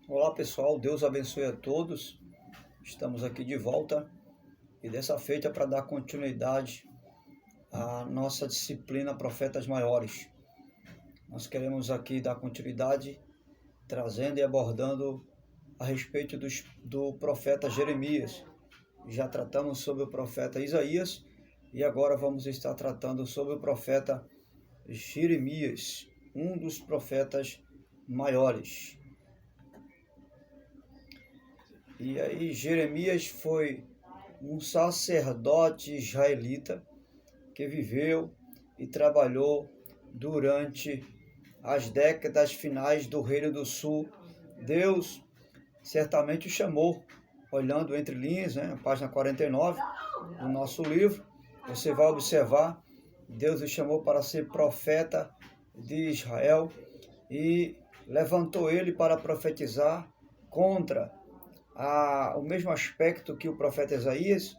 Olá pessoal, Deus abençoe a todos. Estamos aqui de volta e dessa feita para dar continuidade à nossa disciplina Profetas Maiores. Nós queremos aqui dar continuidade trazendo e abordando a respeito do profeta Jeremias. Já tratamos sobre o profeta Isaías e agora vamos estar tratando sobre o profeta Jeremias, um dos profetas maiores. E aí Jeremias foi um sacerdote israelita que viveu e trabalhou durante as décadas finais do Reino do Sul. Deus certamente o chamou, olhando entre linhas, na página 49 do nosso livro, você vai observar, Deus o chamou para ser profeta de Israel e levantou ele para profetizar contra o mesmo aspecto que o profeta Isaías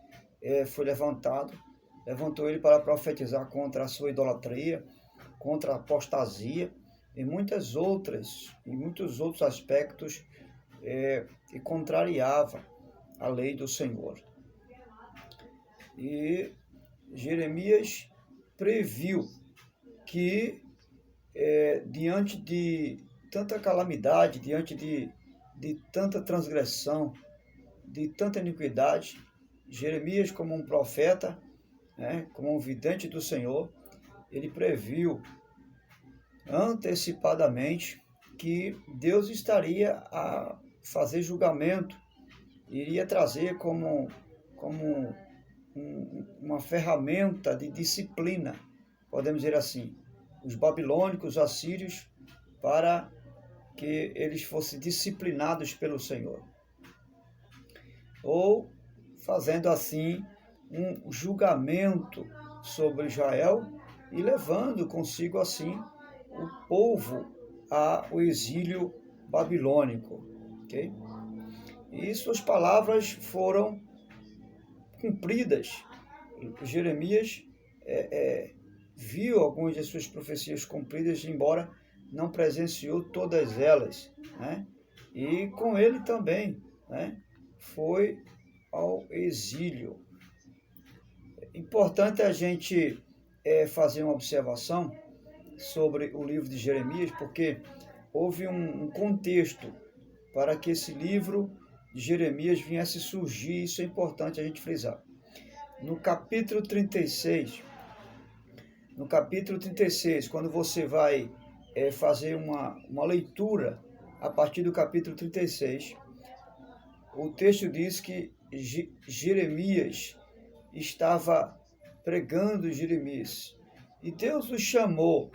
foi levantou ele para profetizar contra a sua idolatria, contra a apostasia e muitos outros aspectos que contrariava a lei do Senhor. E Jeremias previu que diante de tanta calamidade, diante de tanta transgressão, de tanta iniquidade, Jeremias, como um profeta, como um vidente do Senhor, ele previu antecipadamente que Deus estaria a fazer julgamento, iria trazer como uma ferramenta de disciplina, podemos dizer assim, os babilônicos, os assírios, para que eles fossem disciplinados pelo Senhor. Ou fazendo assim um julgamento sobre Israel e levando consigo assim o povo ao exílio babilônico. Okay? E suas palavras foram cumpridas. Jeremias viu algumas de suas profecias cumpridas, embora não presenciou todas elas, E com ele também, foi ao exílio. Importante a gente fazer uma observação sobre o livro de Jeremias, porque houve um contexto para que esse livro de Jeremias viesse surgir, isso é importante a gente frisar. No capítulo 36, quando você vai fazer uma leitura a partir do capítulo 36, o texto diz que Jeremias estava pregando Jeremias. E Deus o chamou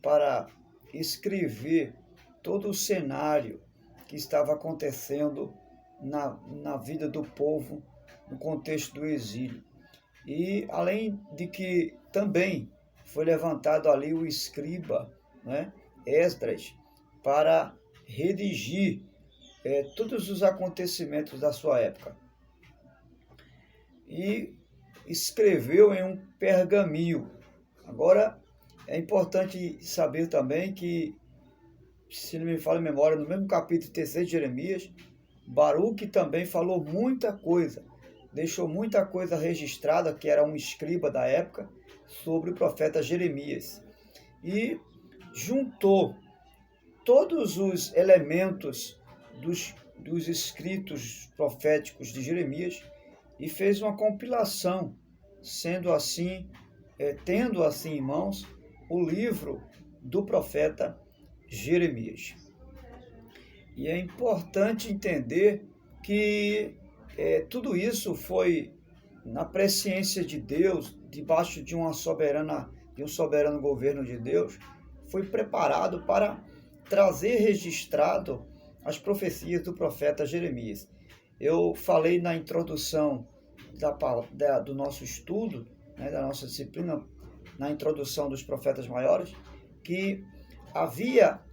para escrever todo o cenário que estava acontecendo na vida do povo, no contexto do exílio. E além de que também foi levantado ali o escriba, Esdras, para redigir todos os acontecimentos da sua época. E escreveu em um pergaminho. Agora, é importante saber também que, se não me falha a memória, no mesmo capítulo 3 de Jeremias, Baruque também falou muita coisa, deixou muita coisa registrada, que era um escriba da época, sobre o profeta Jeremias. E juntou todos os elementos dos escritos proféticos de Jeremias e fez uma compilação, tendo assim em mãos o livro do profeta Jeremias. E é importante entender que tudo isso foi na presciência de Deus, debaixo de um soberano governo de Deus, foi preparado para trazer registrado as profecias do profeta Jeremias. Eu falei na introdução do nosso estudo, da nossa disciplina, na introdução dos profetas maiores, que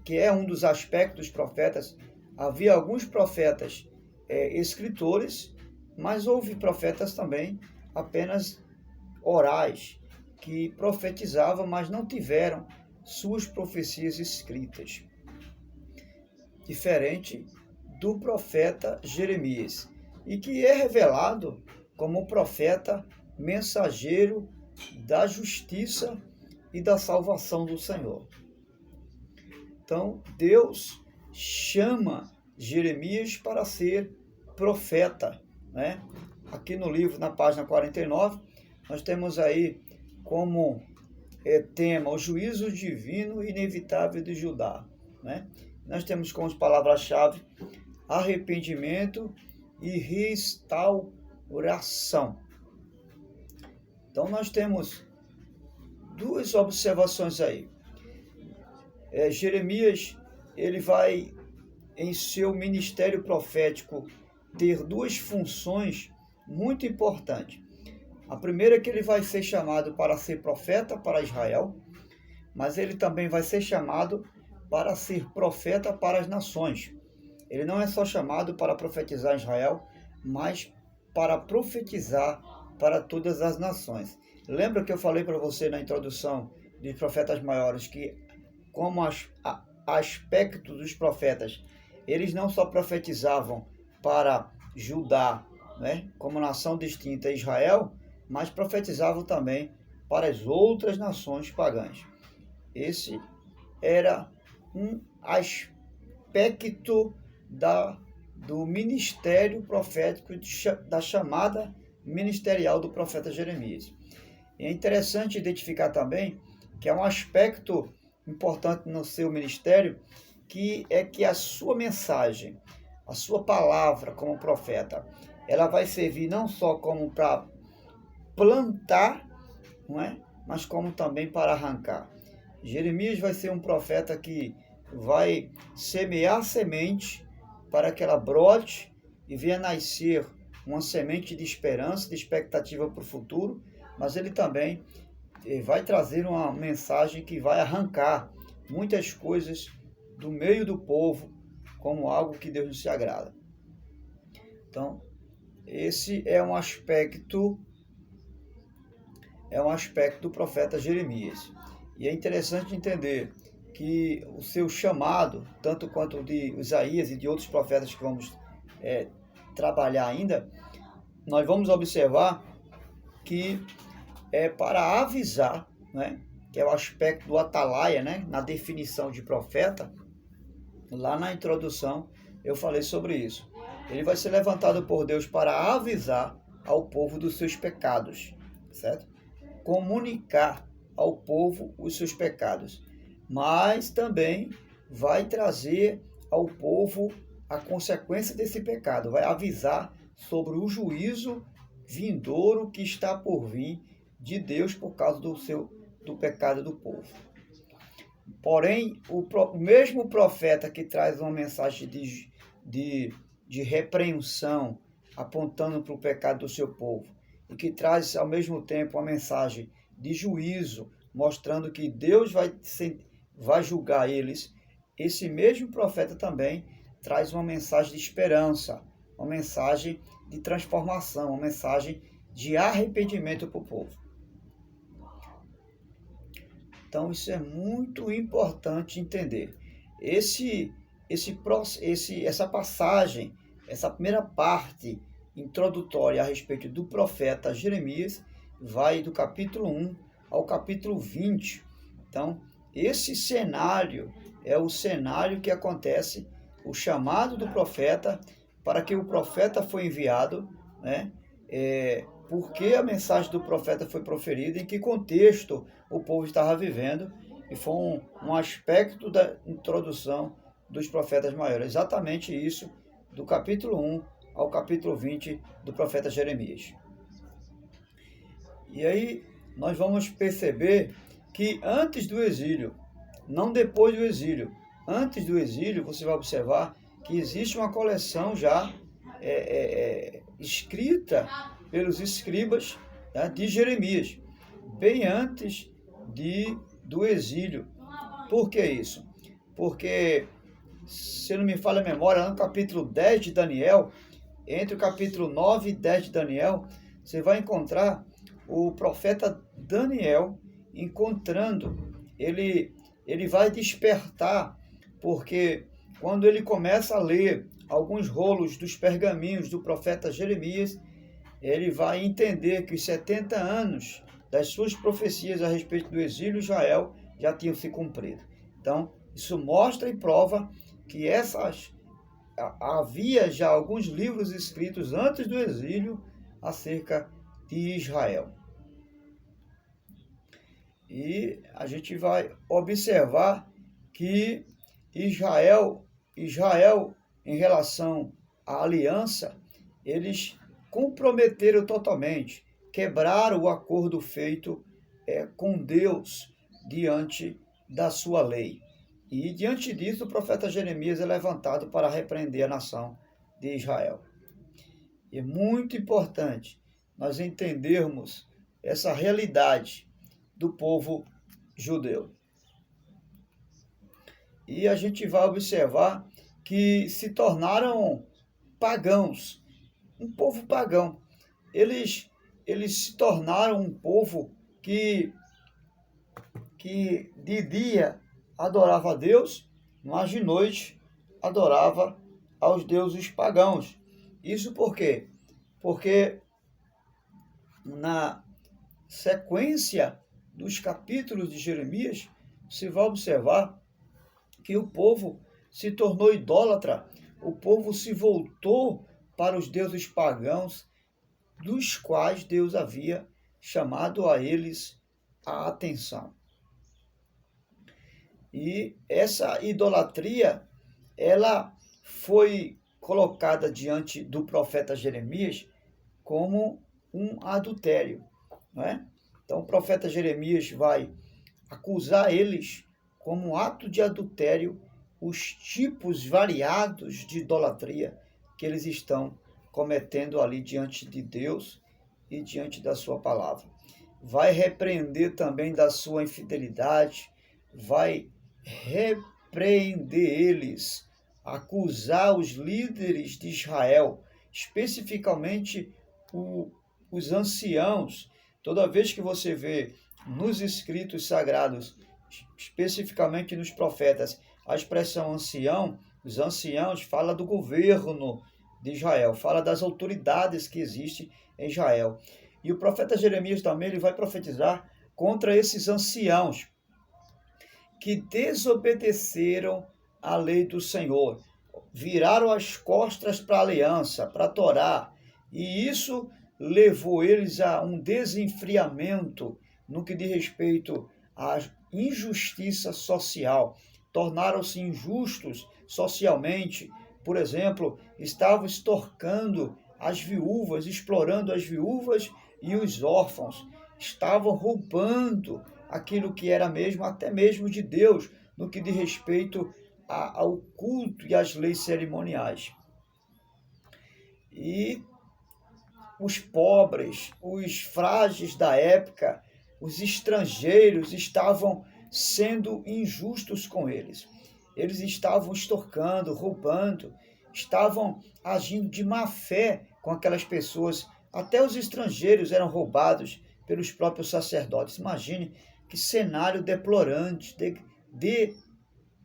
é um dos aspectos dos profetas, havia alguns profetas escritores, mas houve profetas também apenas orais, que profetizavam, mas não tiveram suas profecias escritas. diferente do profeta Jeremias, e que é revelado como profeta mensageiro da justiça e da salvação do Senhor. Então, Deus chama Jeremias para ser profeta, né? Aqui no livro, na página 49, nós temos aí como tema o juízo divino e inevitável de Judá, né? Nós temos como palavras-chave arrependimento e restauração. Então nós temos duas observações aí. Jeremias, ele vai em seu ministério profético ter duas funções muito importantes. A primeira é que ele vai ser chamado para ser profeta para Israel, mas ele também vai ser chamado para ser profeta para as nações. Ele não é só chamado para profetizar Israel, mas para profetizar para todas as nações. Lembra que eu falei para você na introdução de profetas maiores que, como aspecto dos profetas, eles não só profetizavam para Judá, né, como nação distinta a Israel, mas profetizavam também para as outras nações pagãs. Esse era um aspecto do ministério profético, da chamada ministerial do profeta Jeremias. E é interessante identificar também que é um aspecto importante no seu ministério, que é que a sua mensagem, a sua palavra como profeta, ela vai servir não só como para plantar, não é? Mas como também para arrancar. Jeremias vai ser um profeta que vai semear semente para que ela brote e venha nascer uma semente de esperança, de expectativa para o futuro, mas ele também vai trazer uma mensagem que vai arrancar muitas coisas do meio do povo como algo que Deus não se agrada. Então, esse é um aspecto do profeta Jeremias. E é interessante entender que o seu chamado, tanto quanto o de Isaías e de outros profetas que vamos trabalhar ainda, nós vamos observar que é para avisar, né, que é o aspecto do atalaia, né, na definição de profeta. Lá na introdução eu falei sobre isso. Ele vai ser levantado por Deus para avisar ao povo dos seus pecados, certo? Comunicar ao povo os seus pecados, mas também vai trazer ao povo a consequência desse pecado, vai avisar sobre o juízo vindouro que está por vir de Deus por causa do pecado do povo. Porém, o mesmo profeta que traz uma mensagem de repreensão, apontando para o pecado do seu povo, e que traz ao mesmo tempo uma mensagem de juízo, mostrando que Deus vai julgar eles, esse mesmo profeta também traz uma mensagem de esperança, uma mensagem de transformação, uma mensagem de arrependimento para o povo. Então isso é muito importante entender. Essa passagem, essa primeira parte introdutória a respeito do profeta Jeremias, vai do capítulo 1 ao capítulo 20. Então, esse cenário é o cenário que acontece, o chamado do profeta, para que o profeta foi enviado, né? Por que a mensagem do profeta foi proferida, em que contexto o povo estava vivendo, e foi um aspecto da introdução dos profetas maiores. Exatamente isso, do capítulo 1 ao capítulo 20 do profeta Jeremias. E aí nós vamos perceber que antes do exílio, não depois do exílio, antes do exílio, você vai observar que existe uma coleção já escrita pelos escribas, né, de Jeremias, bem antes do exílio. Por que isso? Porque, se não me falha a memória, no capítulo 10 de Daniel, entre o capítulo 9 e 10 de Daniel, você vai encontrar o profeta Daniel ele vai despertar, porque quando ele começa a ler alguns rolos dos pergaminhos do profeta Jeremias, ele vai entender que os 70 anos das suas profecias a respeito do exílio de Israel já tinham se cumprido. Então, isso mostra e prova que havia já alguns livros escritos antes do exílio acerca de Israel. E a gente vai observar que Israel, em relação à aliança, eles comprometeram totalmente, quebraram o acordo feito com Deus diante da sua lei. E diante disso, o profeta Jeremias é levantado para repreender a nação de Israel. E é muito importante nós entendermos essa realidade do povo judeu. E a gente vai observar que se tornaram pagãos, um povo pagão. Eles se tornaram um povo que de dia adorava a Deus, mas de noite adorava aos deuses pagãos. Isso por quê? Porque na sequência dos capítulos de Jeremias, você vai observar que o povo se tornou idólatra, o povo se voltou para os deuses pagãos, dos quais Deus havia chamado a eles a atenção. E essa idolatria, ela foi colocada diante do profeta Jeremias como um adultério, não é? Então o profeta Jeremias vai acusar eles como um ato de adultério, os tipos variados de idolatria que eles estão cometendo ali diante de Deus e diante da sua palavra. Vai repreender também da sua infidelidade, vai repreender eles, acusar os líderes de Israel, especificamente os anciãos. Toda vez que você vê nos escritos sagrados, especificamente nos profetas, a expressão ancião, os anciãos fala do governo de Israel, fala das autoridades que existem em Israel. E o profeta Jeremias também ele vai profetizar contra esses anciãos que desobedeceram à lei do Senhor, viraram as costas para a aliança, para a Torá, e isso levou eles a um desenfriamento no que diz respeito à injustiça social. Tornaram-se injustos socialmente. Por exemplo, estavam extorcando as viúvas, explorando as viúvas e os órfãos. Estavam roubando aquilo que era mesmo, até mesmo de Deus, no que diz respeito ao culto e às leis cerimoniais. E os pobres, os frágeis da época, os estrangeiros estavam sendo injustos com eles. Eles estavam extorcando, roubando, estavam agindo de má fé com aquelas pessoas. Até os estrangeiros eram roubados pelos próprios sacerdotes. Imagine que cenário deplorante,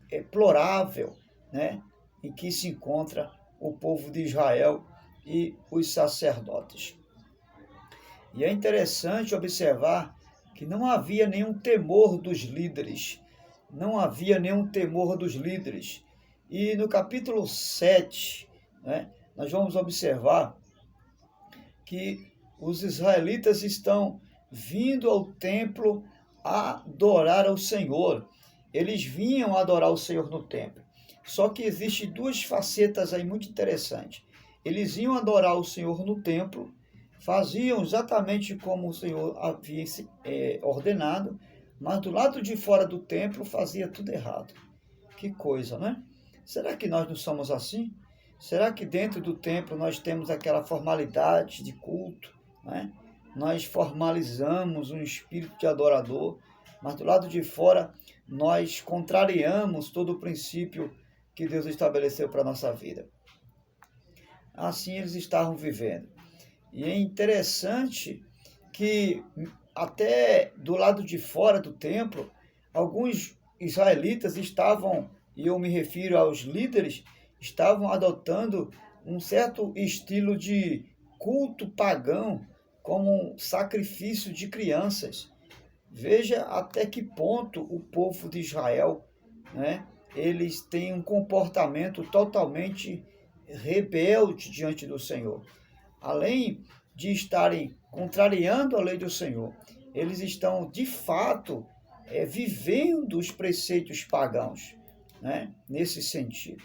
deplorável, né, em que se encontra o povo de Israel e os sacerdotes. E é interessante observar que não havia nenhum temor dos líderes. Não havia nenhum temor dos líderes. E no capítulo 7, né, nós vamos observar que os israelitas estão vindo ao templo adorar ao Senhor. Eles vinham adorar o Senhor no templo. Só que existem duas facetas aí muito interessantes. Eles iam adorar o Senhor no templo, faziam exatamente como o Senhor havia ordenado, mas do lado de fora do templo fazia tudo errado. Que coisa, né? Será que nós não somos assim? Será que dentro do templo nós temos aquela formalidade de culto, né? Nós formalizamos um espírito de adorador, mas do lado de fora nós contrariamos todo o princípio que Deus estabeleceu para a nossa vida. Assim eles estavam vivendo. E é interessante que até do lado de fora do templo, alguns israelitas estavam e eu me refiro aos líderes, estavam adotando um certo estilo de culto pagão, como um sacrifício de crianças. Veja até que ponto o povo de Israel, né, eles têm um comportamento totalmente rebelde diante do Senhor. Além de estarem contrariando a lei do Senhor, eles estão, de fato, vivendo os preceitos pagãos, né, nesse sentido.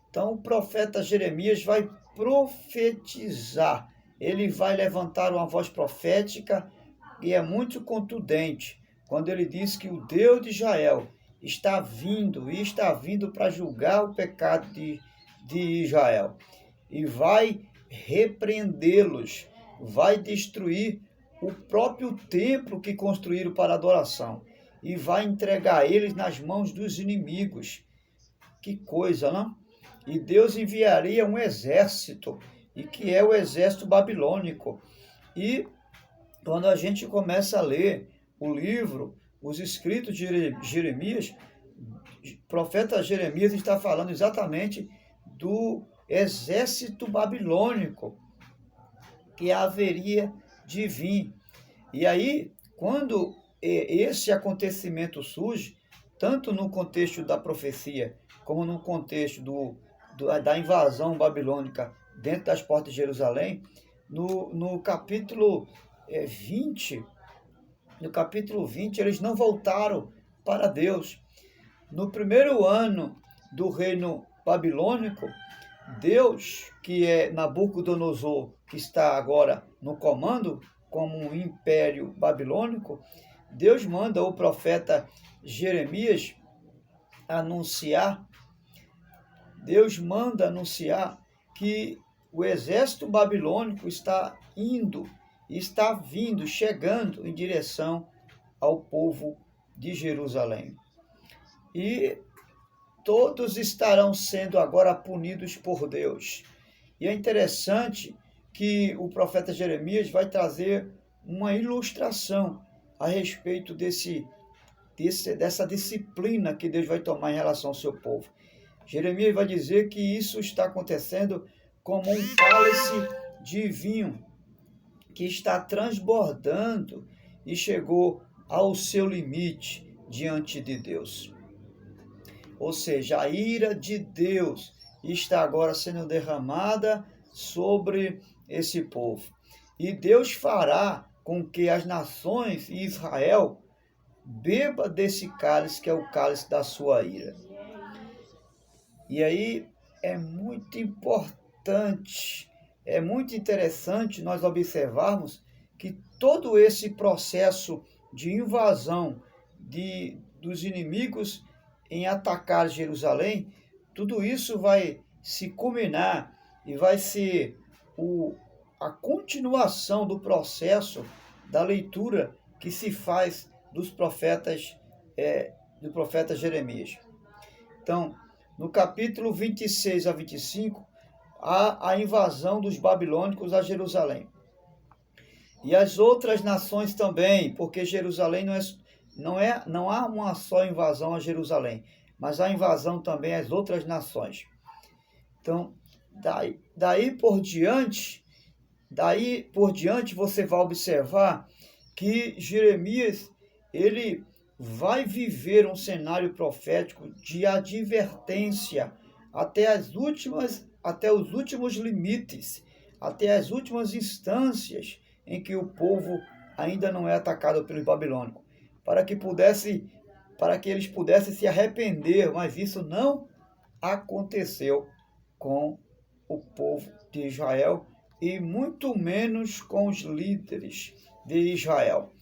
Então, o profeta Jeremias vai profetizar, ele vai levantar uma voz profética e é muito contundente quando ele diz que o Deus de Israel está vindo e está vindo para julgar o pecado de Israel e vai repreendê-los, vai destruir o próprio templo que construíram para adoração e vai entregar eles nas mãos dos inimigos. Que coisa, não? E Deus enviaria um exército, e que é o exército babilônico. E quando a gente começa a ler o livro, os escritos de Jeremias, o profeta Jeremias está falando exatamente do exército babilônico que haveria de vir. E aí, quando esse acontecimento surge, tanto no contexto da profecia, como no contexto da invasão babilônica dentro das portas de Jerusalém, no capítulo 20, eles não voltaram para Deus. No primeiro ano do reino babilônico, Deus, que é Nabucodonosor, que está agora no comando como um império babilônico, Deus manda o profeta Jeremias anunciar, que o exército babilônico está vindo, chegando em direção ao povo de Jerusalém. E todos estarão sendo agora punidos por Deus. E é interessante que o profeta Jeremias vai trazer uma ilustração a respeito dessa disciplina que Deus vai tomar em relação ao seu povo. Jeremias vai dizer que isso está acontecendo como um cálice de vinho que está transbordando e chegou ao seu limite diante de Deus. Ou seja, a ira de Deus está agora sendo derramada sobre esse povo. E Deus fará com que as nações e Israel beba desse cálice, que é o cálice da sua ira. E aí é muito importante, é muito interessante nós observarmos que todo esse processo de invasão dos inimigos em atacar Jerusalém, tudo isso vai se culminar e vai ser a continuação do processo da leitura que se faz do profeta Jeremias. Então, no capítulo 26 a 25, há a invasão dos babilônicos a Jerusalém. E as outras nações também, porque Jerusalém não há uma só invasão a Jerusalém, mas há invasão também às outras nações. Então, daí por diante você vai observar que Jeremias, ele vai viver um cenário profético de advertência até os últimos limites, até as últimas instâncias em que o povo ainda não é atacado pelos babilônicos, para que eles pudessem se arrepender, mas isso não aconteceu com o povo de Israel e muito menos com os líderes de Israel.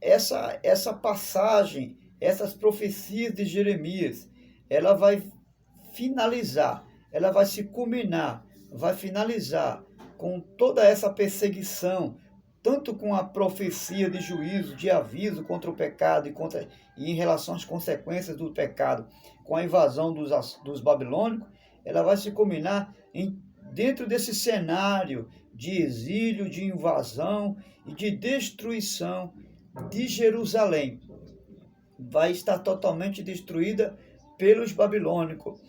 Essa passagem, essas profecias de Jeremias, ela vai finalizar, ela vai se culminar, vai finalizar com toda essa perseguição, tanto com a profecia de juízo, de aviso contra o pecado e em relação às consequências do pecado, com a invasão dos babilônicos, ela vai se culminar dentro desse cenário de exílio, de invasão e de destruição de Jerusalém. vai estar totalmente destruída pelos babilônicos.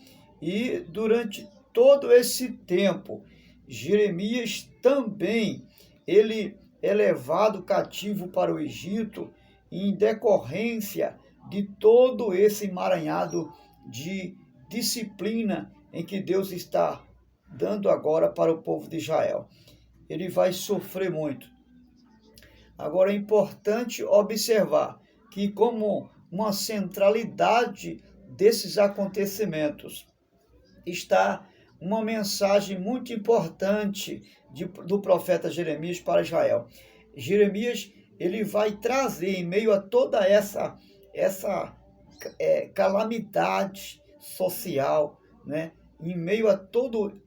E durante todo esse tempo, Jeremias também, ele é levado cativo para o Egito em decorrência de todo esse emaranhado de disciplina em que Deus está dando agora para o povo de Israel. Ele vai sofrer muito. Agora é importante observar que, como uma centralidade desses acontecimentos, está uma mensagem muito importante do profeta Jeremias para Israel. Jeremias, ele vai trazer, em meio a toda essa calamidade social, né? Em meio a todo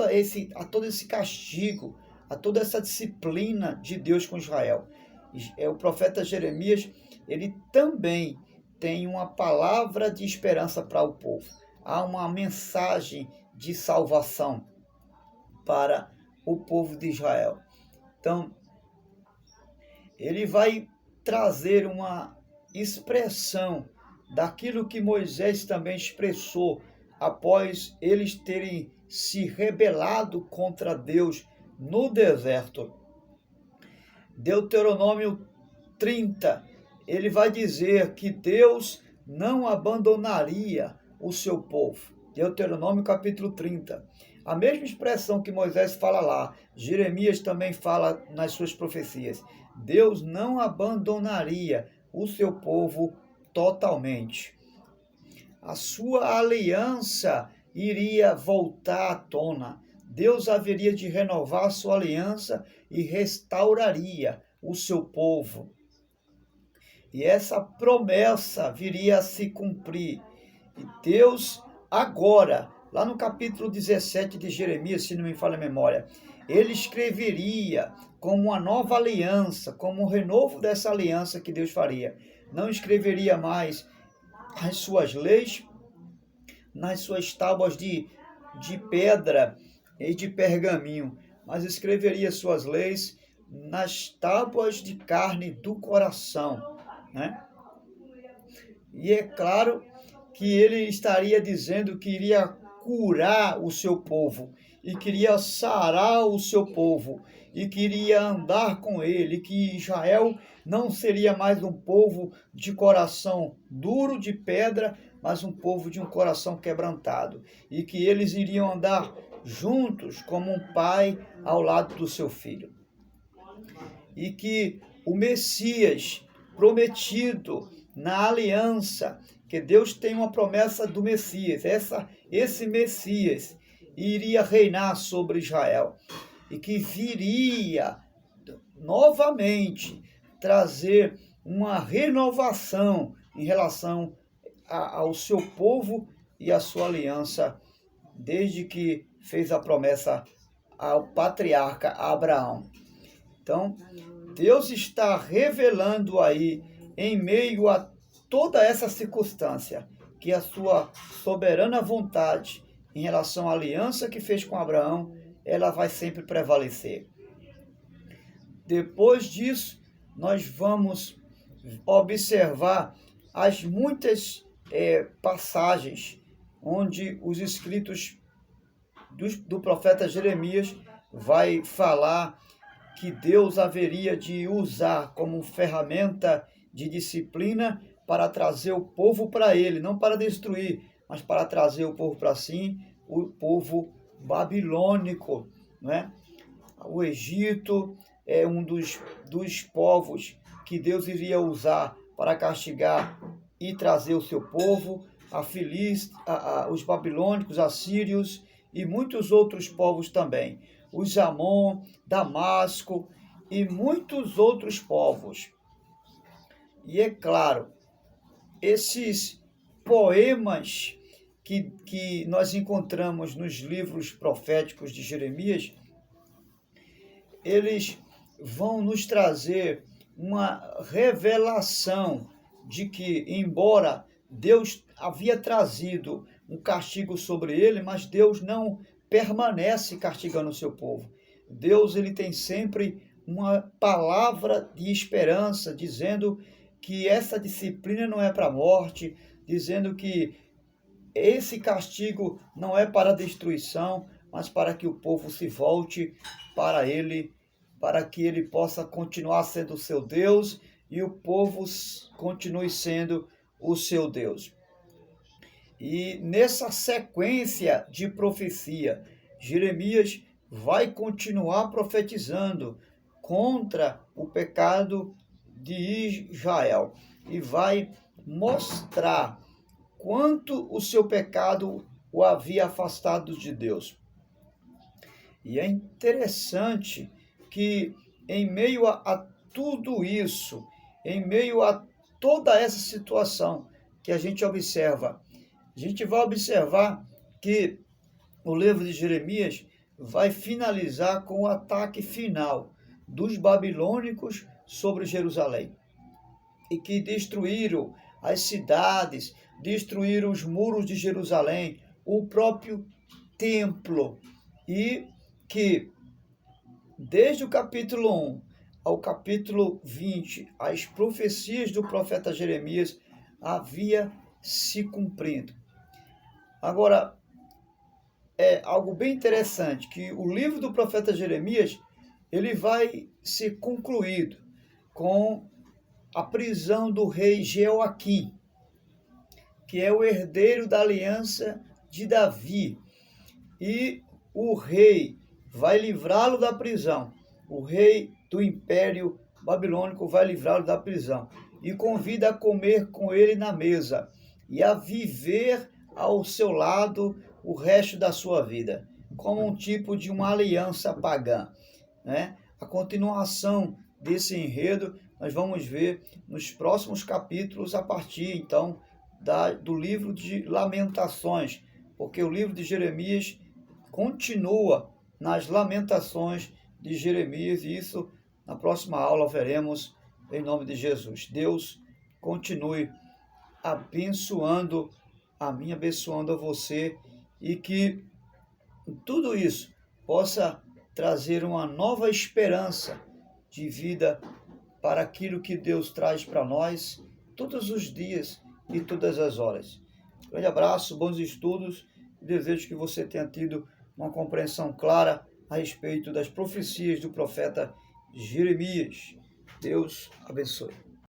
esse castigo, a toda essa disciplina de Deus com Israel. O profeta Jeremias, ele também tem uma palavra de esperança para o povo. Há uma mensagem de salvação para o povo de Israel. Então, ele vai trazer uma expressão daquilo que Moisés também expressou após eles terem se rebelado contra Deus no deserto. Deuteronômio 30, ele vai dizer que Deus não abandonaria o seu povo. Deuteronômio capítulo 30. A mesma expressão que Moisés fala lá, Jeremias também fala nas suas profecias. Deus não abandonaria o seu povo totalmente. A sua aliança iria voltar à tona. Deus haveria de renovar a sua aliança e restauraria o seu povo. E essa promessa viria a se cumprir. E Deus agora, lá no capítulo 17 de Jeremias, se não me falha a memória, ele escreveria como uma nova aliança, como um renovo dessa aliança que Deus faria. Não escreveria mais as suas leis nas suas tábuas de pedra e de pergaminho, mas escreveria suas leis nas tábuas de carne do coração, né? E é claro que ele estaria dizendo que iria curar o seu povo, e queria sarar o seu povo, e queria andar com ele, que Israel não seria mais um povo de coração duro de pedra, mas um povo de um coração quebrantado, e que eles iriam andar juntos como um pai ao lado do seu filho. E que o Messias prometido na aliança, que Deus tem uma promessa do Messias, esse Messias iria reinar sobre Israel, e que viria novamente trazer uma renovação em relação ao seu povo e à sua aliança, desde que fez a promessa ao patriarca Abraão. Então, Deus está revelando aí, em meio a toda essa circunstância, que a sua soberana vontade em relação à aliança que fez com Abraão, ela vai sempre prevalecer. Depois disso, nós vamos observar as muitas passagens onde os escritos do profeta Jeremias vai falar que Deus haveria de usar como ferramenta de disciplina para trazer o povo para ele, não para destruir, mas para trazer o povo para si, o povo babilônico, né? O Egito é um dos povos que Deus iria usar para castigar e trazer o seu povo, os babilônicos, assírios e muitos outros povos também, os Amon, Damasco e muitos outros povos. E é claro, esses poemas que nós encontramos nos livros proféticos de Jeremias, eles vão nos trazer uma revelação de que, embora Deus havia trazido um castigo sobre ele, mas Deus não permanece castigando o seu povo. Deus, ele tem sempre uma palavra de esperança, dizendo que essa disciplina não é para a morte, dizendo que esse castigo não é para a destruição, mas para que o povo se volte para ele, para que ele possa continuar sendo o seu Deus e o povo continue sendo o seu Deus. E nessa sequência de profecia, Jeremias vai continuar profetizando contra o pecado de Israel e vai mostrar quanto o seu pecado o havia afastado de Deus. E é interessante que em meio a tudo isso, em meio a toda essa situação que a gente observa, a gente vai observar que o livro de Jeremias vai finalizar com o ataque final dos babilônicos sobre Jerusalém, e que destruíram as cidades, destruíram os muros de Jerusalém, o próprio templo, e que desde o capítulo 1 ao capítulo 20, as profecias do profeta Jeremias havia se cumprindo. Agora, é algo bem interessante que o livro do profeta Jeremias, ele vai ser concluído com a prisão do rei Jeoaquim, que é o herdeiro da aliança de Davi, e o rei vai livrá-lo da prisão. O rei do Império Babilônico vai livrá-lo da prisão e convida a comer com ele na mesa e a viver ao seu lado o resto da sua vida, como um tipo de uma aliança pagã, né? A continuação desse enredo nós vamos ver nos próximos capítulos, a partir então do livro de Lamentações, porque o livro de Jeremias continua nas Lamentações de Jeremias, e isso na próxima aula veremos, em nome de Jesus. Deus continue abençoando a mim, abençoando a você, e que tudo isso possa trazer uma nova esperança de vida para aquilo que Deus traz para nós todos os dias e todas as horas. Grande abraço, bons estudos, e desejo que você tenha tido uma compreensão clara a respeito das profecias do profeta Jeremias. Deus abençoe.